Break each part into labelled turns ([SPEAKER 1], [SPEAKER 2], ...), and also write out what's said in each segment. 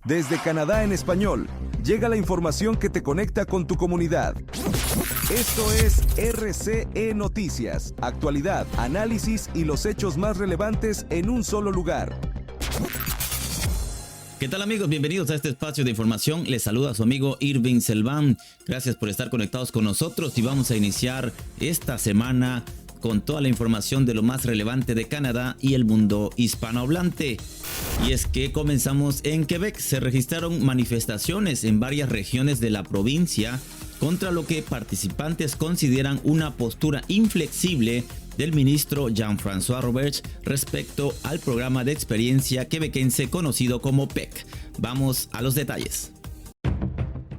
[SPEAKER 1] Desde Canadá en español, llega la información que te conecta con tu comunidad. Esto es RCE Noticias, actualidad, análisis y los hechos más relevantes en un solo lugar.
[SPEAKER 2] ¿Qué tal, amigos? Bienvenidos a este espacio de información. Les saluda su amigo Irving Selván. Gracias por estar conectados con nosotros y vamos a iniciar esta semana con toda la información de lo más relevante de Canadá y el mundo hispanohablante. Y es que comenzamos en Quebec. Se registraron manifestaciones en varias regiones de la provincia contra lo que participantes consideran una postura inflexible del ministro Jean-François Roberge respecto al programa de experiencia quebequense conocido como PEC. Vamos a los detalles.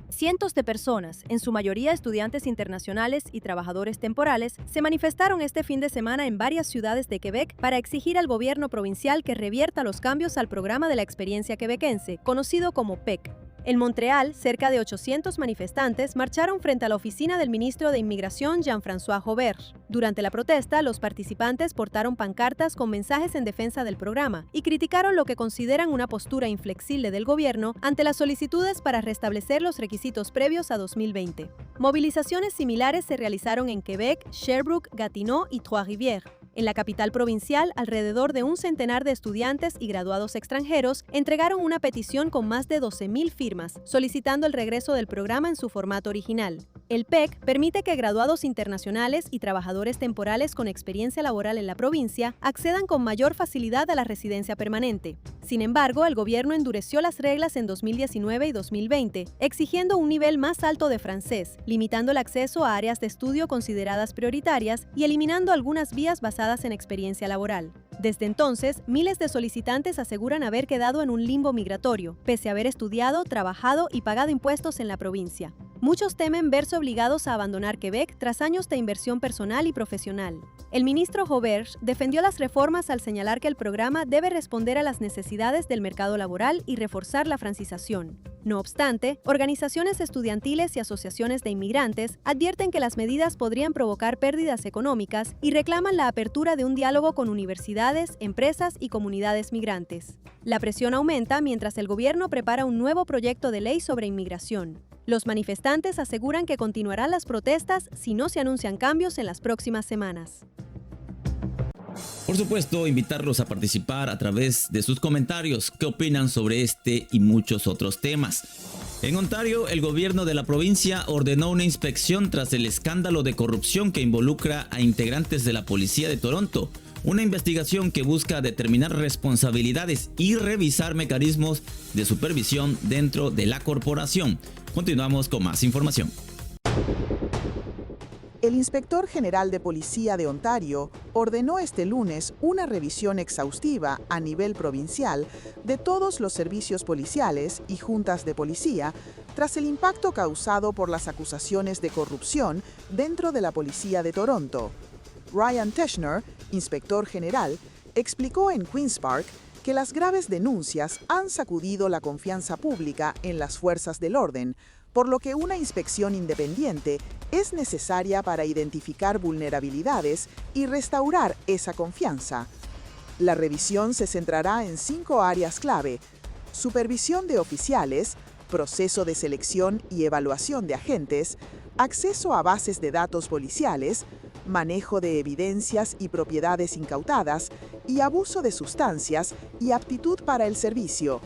[SPEAKER 3] Cientos de personas, en su mayoría estudiantes internacionales y trabajadores temporales, se manifestaron este fin de semana en varias ciudades de Quebec para exigir al gobierno provincial que revierta los cambios al programa de la experiencia quebequense, conocido como PEC. En Montreal, cerca de 800 manifestantes marcharon frente a la oficina del ministro de Inmigración Jean-François Roberge. Durante la protesta, los participantes portaron pancartas con mensajes en defensa del programa y criticaron lo que consideran una postura inflexible del gobierno ante las solicitudes para restablecer los requisitos previos a 2020. Movilizaciones similares se realizaron en Quebec, Sherbrooke, Gatineau y Trois-Rivières. En la capital provincial, alrededor de un centenar de estudiantes y graduados extranjeros entregaron una petición con más de 12,000 firmas, solicitando el regreso del programa en su formato original. El PEC permite que graduados internacionales y trabajadores temporales con experiencia laboral en la provincia accedan con mayor facilidad a la residencia permanente. Sin embargo, el gobierno endureció las reglas en 2019 y 2020, exigiendo un nivel más alto de francés, limitando el acceso a áreas de estudio consideradas prioritarias y eliminando algunas vías basadas en experiencia laboral. Desde entonces, miles de solicitantes aseguran haber quedado en un limbo migratorio, pese a haber estudiado, trabajado y pagado impuestos en la provincia. Muchos temen verse obligados a abandonar Quebec tras años de inversión personal y profesional. El ministro Roberge defendió las reformas al señalar que el programa debe responder a las necesidades del mercado laboral y reforzar la francización. No obstante, organizaciones estudiantiles y asociaciones de inmigrantes advierten que las medidas podrían provocar pérdidas económicas y reclaman la apertura de un diálogo con universidades, empresas y comunidades migrantes. La presión aumenta mientras el gobierno prepara un nuevo proyecto de ley sobre inmigración. Los manifestantes aseguran que continuarán las protestas si no se anuncian cambios en las próximas semanas.
[SPEAKER 2] Por supuesto, invitarlos a participar a través de sus comentarios. ¿Qué opinan sobre este y muchos otros temas? En Ontario, el gobierno de la provincia ordenó una inspección tras el escándalo de corrupción que involucra a integrantes de la policía de Toronto. Una investigación que busca determinar responsabilidades y revisar mecanismos de supervisión dentro de la corporación. Continuamos con más información.
[SPEAKER 4] El inspector general de policía de Ontario ordenó este lunes una revisión exhaustiva a nivel provincial de todos los servicios policiales y juntas de policía tras el impacto causado por las acusaciones de corrupción dentro de la policía de Toronto. Ryan Teschner, inspector general, explicó en Queen's Park que las graves denuncias han sacudido la confianza pública en las fuerzas del orden, por lo que una inspección independiente es necesaria para identificar vulnerabilidades y restaurar esa confianza. La revisión se centrará en 5 áreas clave: supervisión de oficiales, proceso de selección y evaluación de agentes, acceso a bases de datos policiales, manejo de evidencias y propiedades incautadas, y abuso de sustancias y aptitud para el servicio.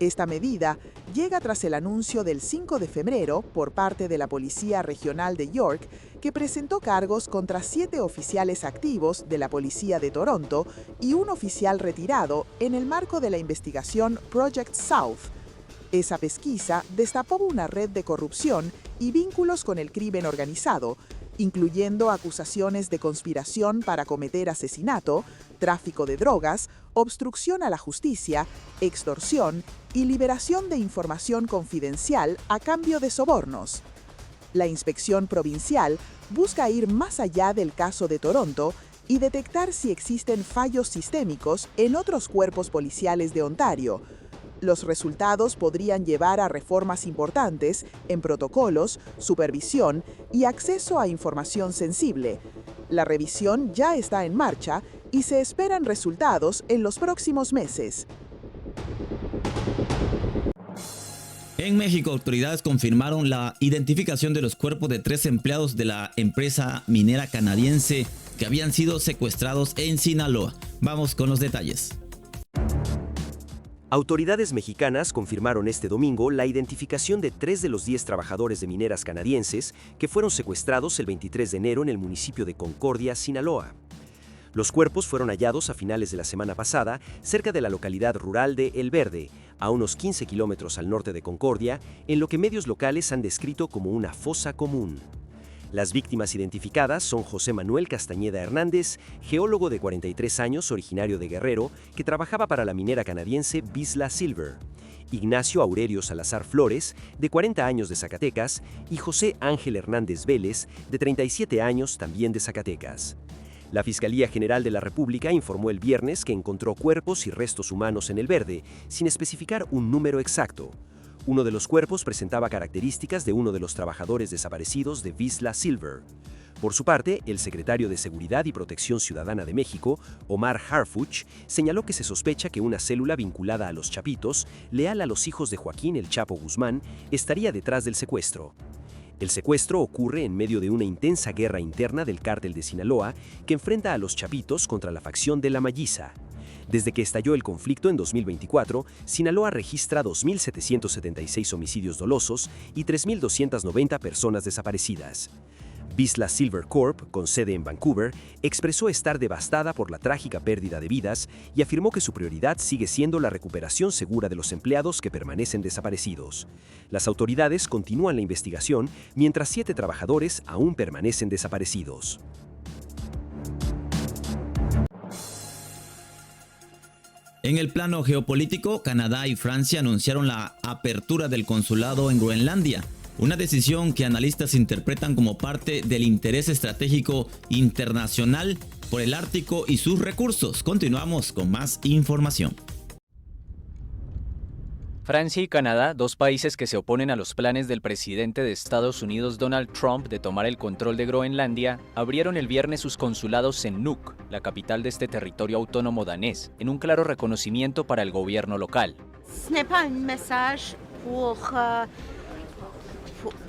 [SPEAKER 4] Esta medida llega tras el anuncio del 5 de febrero por parte de la Policía Regional de York, que presentó cargos contra 7 oficiales activos de la Policía de Toronto y un oficial retirado en el marco de la investigación Project South. Esa pesquisa destapó una red de corrupción y vínculos con el crimen organizado, incluyendo acusaciones de conspiración para cometer asesinato, tráfico de drogas, obstrucción a la justicia, extorsión y liberación de información confidencial a cambio de sobornos. La inspección provincial busca ir más allá del caso de Toronto y detectar si existen fallos sistémicos en otros cuerpos policiales de Ontario. Los resultados podrían llevar a reformas importantes en protocolos, supervisión y acceso a información sensible. La revisión ya está en marcha y se esperan resultados en los próximos meses.
[SPEAKER 2] En México, autoridades confirmaron la identificación de los cuerpos de 3 empleados de la empresa minera canadiense que habían sido secuestrados en Sinaloa. Vamos con los detalles.
[SPEAKER 5] Autoridades mexicanas confirmaron este domingo la identificación de 3 de los 10 trabajadores de mineras canadienses que fueron secuestrados el 23 de enero en el municipio de Concordia, Sinaloa. Los cuerpos fueron hallados a finales de la semana pasada cerca de la localidad rural de El Verde, a unos 15 kilómetros al norte de Concordia, en lo que medios locales han descrito como una fosa común. Las víctimas identificadas son José Manuel Castañeda Hernández, geólogo de 43 años, originario de Guerrero, que trabajaba para la minera canadiense Vizsla Silver; Ignacio Aurelio Salazar Flores, de 40 años de Zacatecas, y José Ángel Hernández Vélez, de 37 años, también de Zacatecas. La Fiscalía General de la República informó el viernes que encontró cuerpos y restos humanos en El Verde, sin especificar un número exacto. Uno de los cuerpos presentaba características de uno de los trabajadores desaparecidos de Vizsla Silver. Por su parte, el secretario de Seguridad y Protección Ciudadana de México, Omar Harfuch, señaló que se sospecha que una célula vinculada a los Chapitos, leal a los hijos de Joaquín El Chapo Guzmán, estaría detrás del secuestro. El secuestro ocurre en medio de una intensa guerra interna del cártel de Sinaloa que enfrenta a los Chapitos contra la facción de La Malliza. Desde que estalló el conflicto en 2024, Sinaloa registra 2.776 homicidios dolosos y 3.290 personas desaparecidas. Vizsla Silver Corp, con sede en Vancouver, expresó estar devastada por la trágica pérdida de vidas y afirmó que su prioridad sigue siendo la recuperación segura de los empleados que permanecen desaparecidos. Las autoridades continúan la investigación mientras 7 trabajadores aún permanecen desaparecidos.
[SPEAKER 2] En el plano geopolítico, Canadá y Francia anunciaron la apertura del consulado en Groenlandia, una decisión que analistas interpretan como parte del interés estratégico internacional por el Ártico y sus recursos. Continuamos con más información.
[SPEAKER 6] Francia y Canadá, 2 países que se oponen a los planes del presidente de Estados Unidos Donald Trump de tomar el control de Groenlandia, abrieron el viernes sus consulados en Nuuk, la capital de este territorio autónomo danés, en un claro reconocimiento para el gobierno local.
[SPEAKER 7] Ce n'est pas un message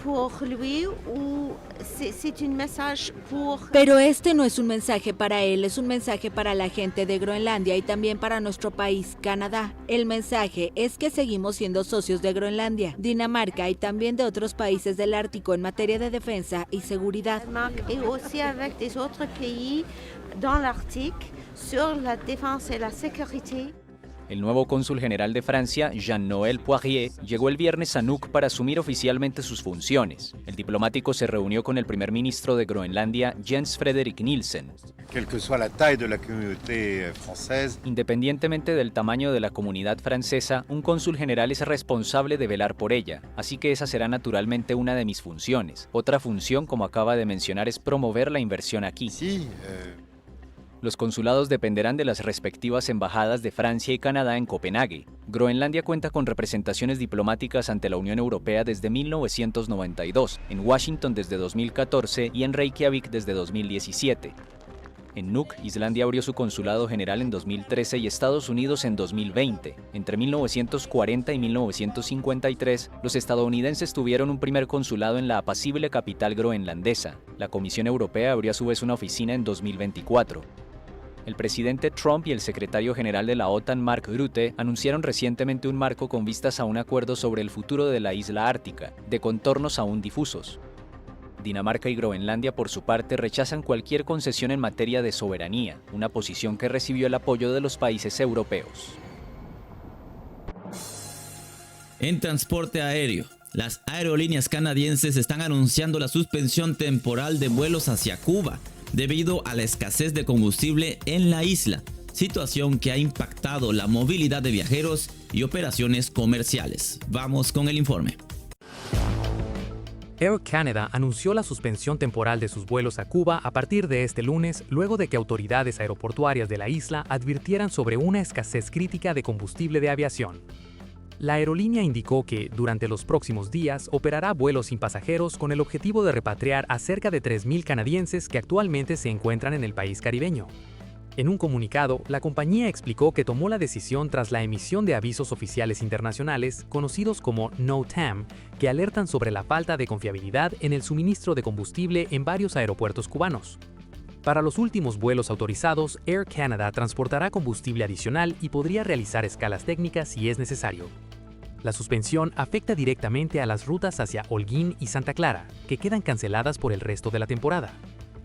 [SPEAKER 7] pour lui ou c'est un message pour...
[SPEAKER 8] Pero este no es un mensaje para él, es un mensaje para la gente de Groenlandia y también para nuestro país, Canadá. El mensaje es que seguimos siendo socios de Groenlandia, Dinamarca y también de otros países del Ártico en materia de defensa y seguridad.
[SPEAKER 7] Et aussi avec des autres pays dans l'Arctique sur la défense et la sécurité.
[SPEAKER 6] El nuevo cónsul general de Francia, Jean-Noël Poirier, llegó el viernes a Nuuk para asumir oficialmente sus funciones. El diplomático se reunió con el primer ministro de Groenlandia, Jens Frederik Nielsen.
[SPEAKER 9] Quelle que soit la taille de la communauté française.
[SPEAKER 6] Independientemente del tamaño de la comunidad francesa, un cónsul general es responsable de velar por ella, así que esa será naturalmente una de mis funciones. Otra función, como acaba de mencionar, es promover la inversión aquí.
[SPEAKER 9] Sí,
[SPEAKER 6] Los consulados dependerán de las respectivas embajadas de Francia y Canadá en Copenhague. Groenlandia cuenta con representaciones diplomáticas ante la Unión Europea desde 1992, en Washington desde 2014 y en Reykjavik desde 2017. En Nuuk, Islandia abrió su consulado general en 2013 y Estados Unidos en 2020. Entre 1940 y 1953, los estadounidenses tuvieron un primer consulado en la apacible capital groenlandesa. La Comisión Europea abrió a su vez una oficina en 2024. El presidente Trump y el secretario general de la OTAN, Mark Rutte, anunciaron recientemente un marco con vistas a un acuerdo sobre el futuro de la isla ártica, de contornos aún difusos. Dinamarca y Groenlandia, por su parte, rechazan cualquier concesión en materia de soberanía, una posición que recibió el apoyo de los países europeos.
[SPEAKER 2] En transporte aéreo, las aerolíneas canadienses están anunciando la suspensión temporal de vuelos hacia Cuba debido a la escasez de combustible en la isla, situación que ha impactado la movilidad de viajeros y operaciones comerciales. Vamos con el informe.
[SPEAKER 10] Air Canada anunció la suspensión temporal de sus vuelos a Cuba a partir de este lunes, luego de que autoridades aeroportuarias de la isla advirtieran sobre una escasez crítica de combustible de aviación. La aerolínea indicó que, durante los próximos días, operará vuelos sin pasajeros con el objetivo de repatriar a cerca de 3.000 canadienses que actualmente se encuentran en el país caribeño. En un comunicado, la compañía explicó que tomó la decisión tras la emisión de avisos oficiales internacionales, conocidos como NOTAM, que alertan sobre la falta de confiabilidad en el suministro de combustible en varios aeropuertos cubanos. Para los últimos vuelos autorizados, Air Canada transportará combustible adicional y podría realizar escalas técnicas si es necesario. La suspensión afecta directamente a las rutas hacia Holguín y Santa Clara, que quedan canceladas por el resto de la temporada.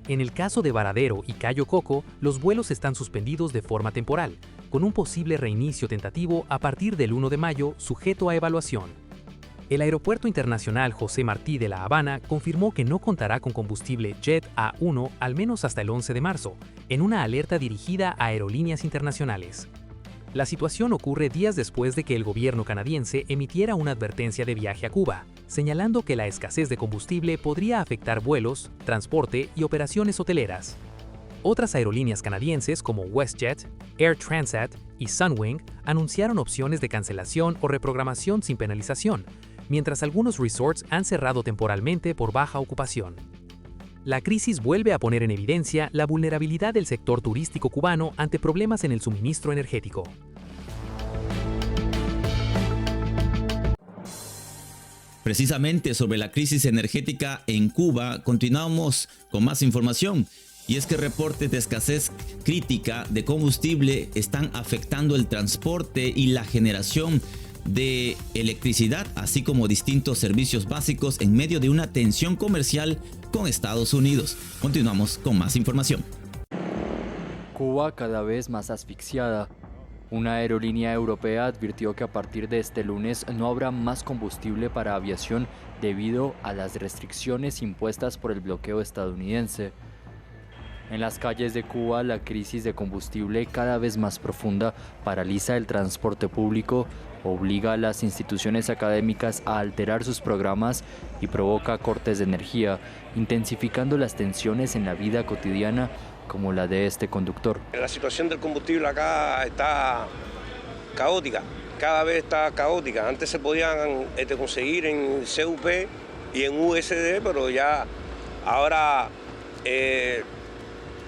[SPEAKER 10] En el caso de Varadero y Cayo Coco, los vuelos están suspendidos de forma temporal, con un posible reinicio tentativo a partir del 1 de mayo, sujeto a evaluación. El Aeropuerto Internacional José Martí de La Habana confirmó que no contará con combustible Jet A1 al menos hasta el 11 de marzo, en una alerta dirigida a aerolíneas internacionales. La situación ocurre días después de que el gobierno canadiense emitiera una advertencia de viaje a Cuba, señalando que la escasez de combustible podría afectar vuelos, transporte y operaciones hoteleras. Otras aerolíneas canadienses como WestJet, Air Transat y Sunwing anunciaron opciones de cancelación o reprogramación sin penalización, mientras algunos resorts han cerrado temporalmente por baja ocupación. La crisis vuelve a poner en evidencia la vulnerabilidad del sector turístico cubano ante problemas en el suministro energético.
[SPEAKER 2] Precisamente sobre la crisis energética en Cuba, continuamos con más información. Y es que reportes de escasez crítica de combustible están afectando el transporte y la generación de electricidad, así como distintos servicios básicos en medio de una tensión comercial con Estados Unidos. Continuamos con más información.
[SPEAKER 6] Cuba cada vez más asfixiada. Una aerolínea europea advirtió que a partir de este lunes no habrá más combustible para aviación debido a las restricciones impuestas por el bloqueo estadounidense. En las calles de Cuba, la crisis de combustible cada vez más profunda paraliza el transporte público, obliga a las instituciones académicas a alterar sus programas y provoca cortes de energía, intensificando las tensiones en la vida cotidiana como la de este conductor.
[SPEAKER 11] La situación del combustible acá está caótica, cada vez está caótica. Antes se podían conseguir en CUP y en USD, pero ya ahora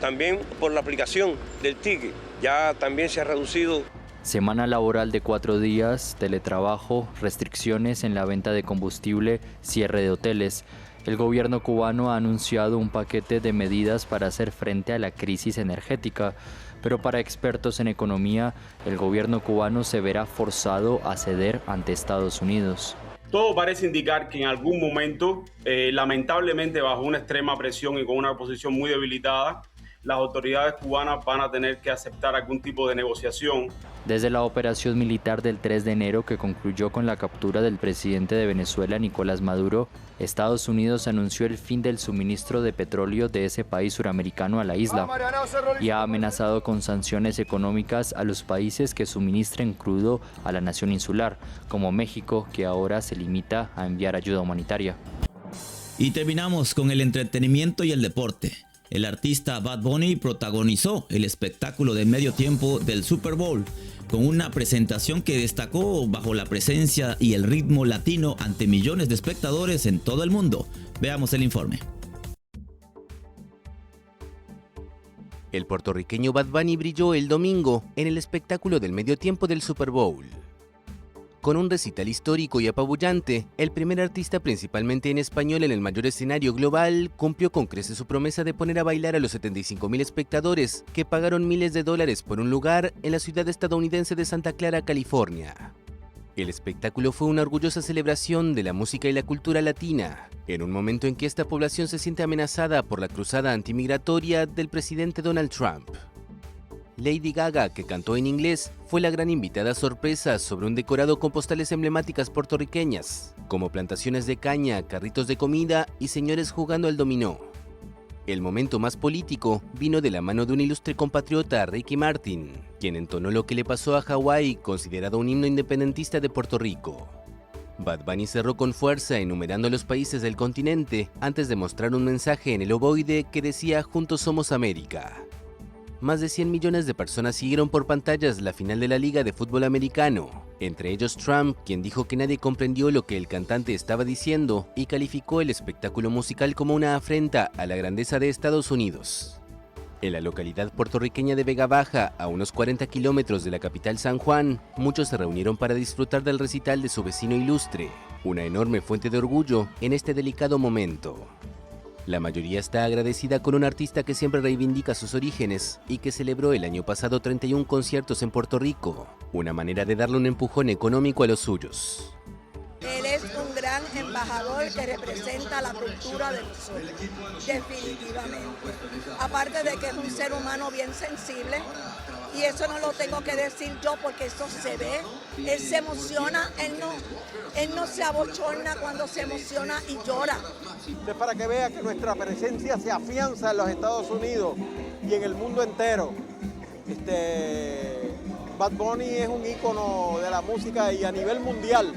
[SPEAKER 11] también por la aplicación del ticket ya también se ha reducido.
[SPEAKER 6] Semana laboral de 4 días, teletrabajo, restricciones en la venta de combustible, cierre de hoteles. El gobierno cubano ha anunciado un paquete de medidas para hacer frente a la crisis energética, pero para expertos en economía, el gobierno cubano se verá forzado a ceder ante Estados Unidos.
[SPEAKER 12] Todo parece indicar que en algún momento, lamentablemente bajo una extrema presión y con una posición muy debilitada, las autoridades cubanas van a tener que aceptar algún tipo de negociación.
[SPEAKER 6] Desde la operación militar del 3 de enero que concluyó con la captura del presidente de Venezuela, Nicolás Maduro, Estados Unidos anunció el fin del suministro de petróleo de ese país suramericano a la isla y ha amenazado con sanciones económicas a los países que suministren crudo a la nación insular, como México, que ahora se limita a enviar ayuda humanitaria.
[SPEAKER 2] Y terminamos con el entretenimiento y el deporte. El artista Bad Bunny protagonizó el espectáculo de medio tiempo del Super Bowl con una presentación que destacó bajo la presencia y el ritmo latino ante millones de espectadores en todo el mundo. Veamos el informe.
[SPEAKER 13] El puertorriqueño Bad Bunny brilló el domingo en el espectáculo del medio tiempo del Super Bowl. Con un recital histórico y apabullante, el primer artista principalmente en español en el mayor escenario global cumplió con creces su promesa de poner a bailar a los 75,000 espectadores que pagaron miles de dólares por un lugar en la ciudad estadounidense de Santa Clara, California. El espectáculo fue una orgullosa celebración de la música y la cultura latina, en un momento en que esta población se siente amenazada por la cruzada antimigratoria del presidente Donald Trump. Lady Gaga, que cantó en inglés, fue la gran invitada sorpresa sobre un decorado con postales emblemáticas puertorriqueñas, como plantaciones de caña, carritos de comida y señores jugando al dominó. El momento más político vino de la mano de un ilustre compatriota, Ricky Martin, quien entonó lo que le pasó a Hawái, considerado un himno independentista de Puerto Rico. Bad Bunny cerró con fuerza enumerando los países del continente antes de mostrar un mensaje en el ovoide que decía «Juntos somos América». Más de 100 millones de personas siguieron por pantallas la final de la Liga de Fútbol Americano, entre ellos Trump, quien dijo que nadie comprendió lo que el cantante estaba diciendo y calificó el espectáculo musical como una afrenta a la grandeza de Estados Unidos. En la localidad puertorriqueña de Vega Baja, a unos 40 kilómetros de la capital San Juan, muchos se reunieron para disfrutar del recital de su vecino ilustre, una enorme fuente de orgullo en este delicado momento. La mayoría está agradecida con un artista que siempre reivindica sus orígenes y que celebró el año pasado 31 conciertos en Puerto Rico, una manera de darle un empujón económico a los suyos.
[SPEAKER 14] Él es un gran embajador que representa la cultura del sur, definitivamente. Aparte de que es un ser humano bien sensible, y eso no lo tengo que decir yo porque eso se ve, él se emociona, él no se abochorna cuando se emociona y llora.
[SPEAKER 15] Es para que vea que nuestra presencia se afianza en los Estados Unidos y en el mundo entero. Bad Bunny es un ícono de la música y a nivel mundial.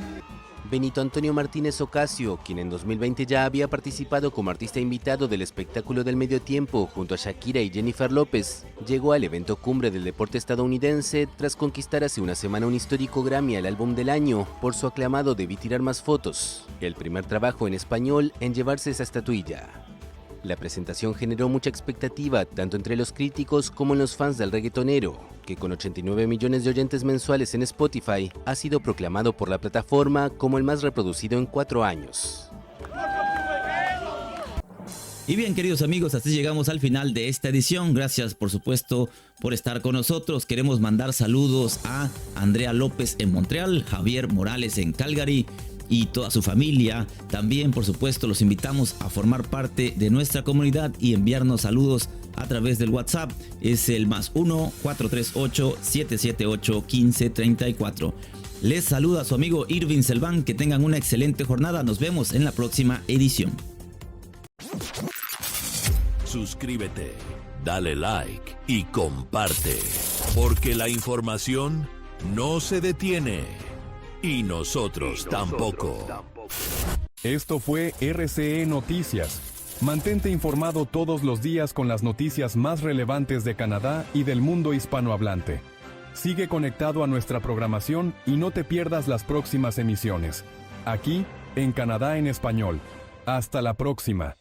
[SPEAKER 13] Benito Antonio Martínez Ocasio, quien en 2020 ya había participado como artista invitado del espectáculo del medio tiempo junto a Shakira y Jennifer López, llegó al evento cumbre del deporte estadounidense tras conquistar hace una semana un histórico Grammy al álbum del año por su aclamado Debí tirar más fotos, el primer trabajo en español en llevarse esa estatuilla. La presentación generó mucha expectativa tanto entre los críticos como en los fans del reggaetonero, que con 89 millones de oyentes mensuales en Spotify ha sido proclamado por la plataforma como el más reproducido en 4 años.
[SPEAKER 2] Y bien, queridos amigos, así llegamos al final de esta edición. Gracias, por supuesto, por estar con nosotros. Queremos mandar saludos a Andrea López en Montreal, Javier Morales en Calgary y toda su familia. También, por supuesto, los invitamos a formar parte de nuestra comunidad y enviarnos saludos a través del WhatsApp. Es el +1 438 778 1534. Les saluda su amigo Irving Selván. Que tengan una excelente jornada. Nos vemos en la próxima edición.
[SPEAKER 16] Suscríbete, dale like y comparte, porque la información no se detiene. Y nosotros tampoco.
[SPEAKER 17] Esto fue RCE Noticias. Mantente informado todos los días con las noticias más relevantes de Canadá y del mundo hispanohablante. Sigue conectado a nuestra programación y no te pierdas las próximas emisiones. Aquí, en Canadá en Español. Hasta la próxima.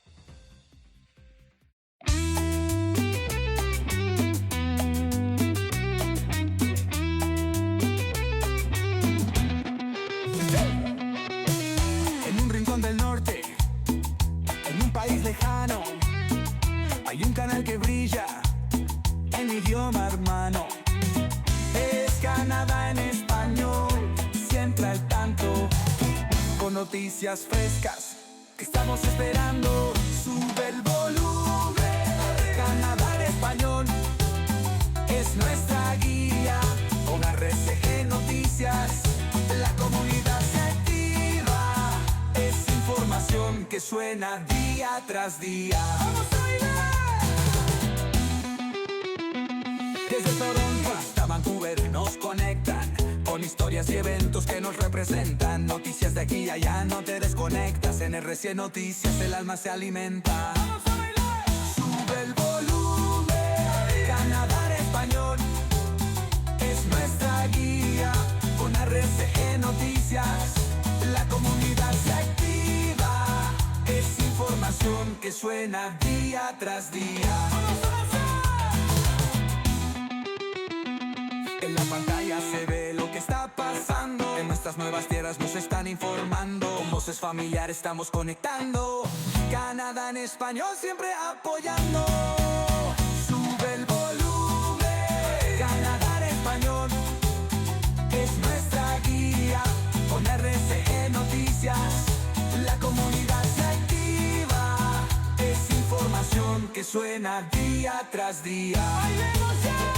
[SPEAKER 18] Lejano, hay un canal que brilla en idioma hermano. Es Canadá en español, siempre al tanto, con noticias frescas que estamos esperando. Sube el volumen, Canadá en español es nuestra guía. Con RCE Noticias, la comunidad se activa. Es información que suena día tras día. ¡Vamos a bailar! Desde Toronto hasta Vancouver nos conectan con historias y eventos que nos representan. Noticias de aquí y allá, no te desconectas. En RCE Noticias el alma se alimenta. ¡Vamos a bailar! Sube el volumen, Canadá en español es nuestra guía. Con RCE Noticias la comunidad se activa. Es información que suena día tras día. En la pantalla se ve lo que está pasando. En nuestras nuevas tierras nos están informando. Con voces familiares estamos conectando. Canadá en español siempre apoyando. Sube el volumen, Canadá en español es nuestra guía. Con RCE Noticias la comunidad se activa. Es información que suena día tras día. ¡Bailemos ya!